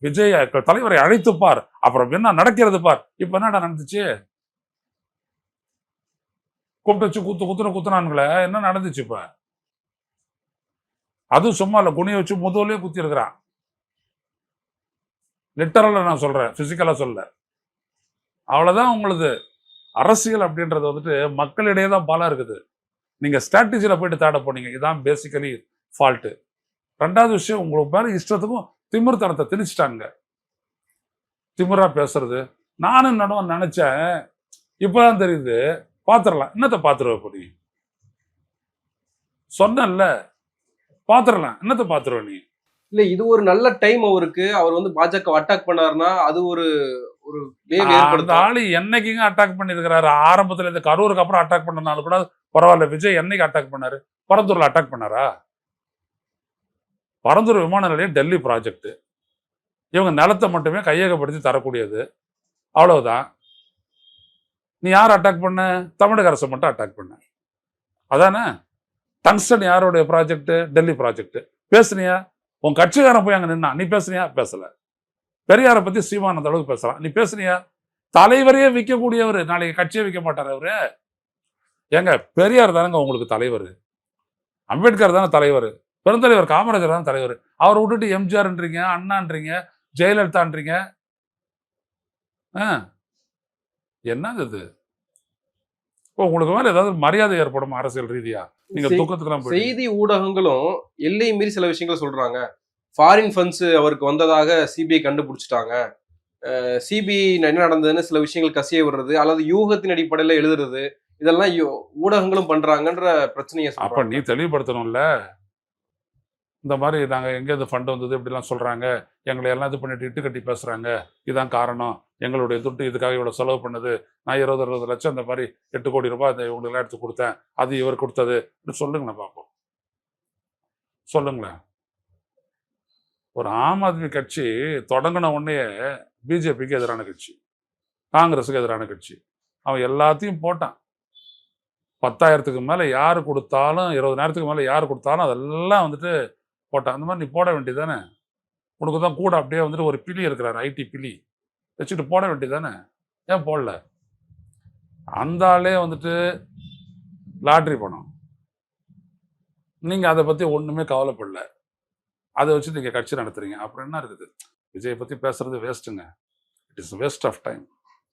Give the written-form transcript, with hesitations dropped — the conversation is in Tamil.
விஜய் தலைவரை அழைத்து பார், அப்புறம் என்ன நடக்கிறது பார். இப்ப என்னடா நடந்துச்சு? கூப்பிட்டு வச்சு குத்துனானுங்களே, என்ன நடந்துச்சு இப்ப? அதுவும் சும்மா இல்ல, குனிய வச்சு முதலே குத்தி இருக்கிறான். லிட்டரலா நான் சொல்றேன், பிசிக்கலா சொல்ல. அவ்வளவுதான் உங்களது அரசியல் அப்படின்றது வந்துட்டு மக்களிடையே தான் பலம் இருக்குது. நீங்க ஸ்ட்ராட்டஜியில போயிட்டு தேட போனீங்க, இதான் பேசிக்கலி ஃபால்ட்டு. ரெண்டாவது விஷயம், உங்களுக்கு மேல இஷ்டத்துக்கும் திமிர்த்தனத்தை திணிச்சிட்டாங்க. திமிரா பேசுறது. நானும் நடுவன் நினைச்சேன், இப்பதான் தெரியுது. பாத்திரலாம், என்னத்தை பாத்துருவ நீ? சொன்னல பாத்திரலாம், என்னத்தை பாத்துருவ நீ? இல்ல, இது ஒரு நல்ல டைம் அவருக்கு. அவர் வந்து பாஜக அட்டாக் பண்ணாருன்னா அது ஒரு ஒரு வேவ் அந்த ஏற்படுத்தும். ஆளு என்னைக்குங்க அட்டாக் பண்ணிருக்கிறாரு? ஆரம்பத்துல இந்த கரூருக்கு அப்புறம் அட்டாக் பண்ணனால கூட பரவாயில்ல. விஜய் என்னைக்கு அட்டாக் பண்ணாரு? பரந்தூர்ல அட்டாக் பண்ணாரா? பரந்தூர் விமான நிலையம் டெல்லி ப்ராஜெக்ட், இவங்க நிலத்தை மட்டுமே கையகப்படுத்தி தரக்கூடியது, அவ்வளவுதான். நீ யார் அட்டாக் பண்ண? தமிழக அரசு மட்டும் அட்டாக் பண்ண, அதானே? டங்ஸ்டன் யாருடைய ப்ராஜெக்ட்? டெல்லி ப்ராஜெக்ட். பேசுனியா? உன் கட்சிக்காரன் போய் அங்க நின்னா, நீ பேசுனியா? பேசல. பெரியாரை பத்தி சீமான் அந்த அளவுக்கு பேசலாம், நீ பேசுனியா? தலைவரையே விற்கக்கூடியவர், நாளைக்கு கட்சியே விற்க மாட்டார் அவரு. ஏங்க, பெரியார் தானங்க உங்களுக்கு தலைவர், அம்பேத்கர் தானே தலைவர், பெருந்தலைவர் காமராஜர் தான் தலைவர். அவரை விட்டுட்டு எம்ஜிஆர்ன்றீங்க, அண்ணான்றீங்க, ஜெயலலிதான்றீங்க. என்னது இது? உங்களுக்கு மேல ஏதாவது மரியாதை ஏற்படும் அரசியல் ரீதியா? நீங்க துக்கத்துக்குலாம் செய்தி ஊடகங்களும் எல்லை மீறி சில விஷயங்கள் சொல்றாங்க. ஃபாரின் ஃபண்ட்ஸ் அவருக்கு வந்ததாக சிபிஐ கண்டுபிடிச்சிட்டாங்க. சிபிஐ என்ன நடந்ததுன்னு சில விஷயங்கள் கசிய விடுறது, அல்லது யூகத்தின் அடிப்படையில் எழுதுறது, இதெல்லாம் ஊடகங்களும் பண்றாங்கன்ற பிரச்சனையை. அப்ப நீ தெளிவுபடுத்தணும்ல, இந்த மாதிரி நாங்கள் எங்கேருந்து ஃபண்டு வந்தது இப்படிலாம் சொல்கிறாங்க, எங்களை எல்லாம் இது பண்ணிட்டு இட்டு கட்டி பேசுகிறாங்க, இதுதான் காரணம், எங்களுடைய துட்டு இதுக்காக இவ்வளோ செலவு பண்ணுது, நான் 20-60 லட்சம் இந்த மாதிரி 8 கோடி ரூபாய் இந்த இவங்களுக்கெல்லாம் எடுத்து கொடுத்தேன், அது இவர் கொடுத்தது, இப்படி சொல்லுங்களேன் பார்ப்போம், சொல்லுங்களேன். ஒரு ஆம் ஆத்மி கட்சி தொடங்கின உடனே பிஜேபிக்கு எதிரான கட்சி, காங்கிரஸுக்கு எதிரான கட்சி, அவன் எல்லாத்தையும் போட்டான். 10,000க்கு மேலே யார் கொடுத்தாலும், 20,000க்கு மேலே யார் கொடுத்தாலும் அதெல்லாம் வந்துட்டு போட்டான். அந்த மாதிரி நீ போட வேண்டியதானே? உனக்கு தான் கூட அப்படியே வந்துட்டு ஒரு பிலி இருக்கிறார், ஐடி பிலி வச்சுட்டு போட வேண்டியதானே? ஏன் போடல? அந்த ஆளே வந்துட்டு லாட்ரி பணம், நீங்க அதை பத்தி ஒண்ணுமே கவலைப்படல, அதை வச்சு நீங்க கட்சி நடத்துறீங்க. அப்புறம் என்ன இருக்குது? விஜய் பத்தி பேசுறது வேஸ்ட்டுங்க. It is waste of time.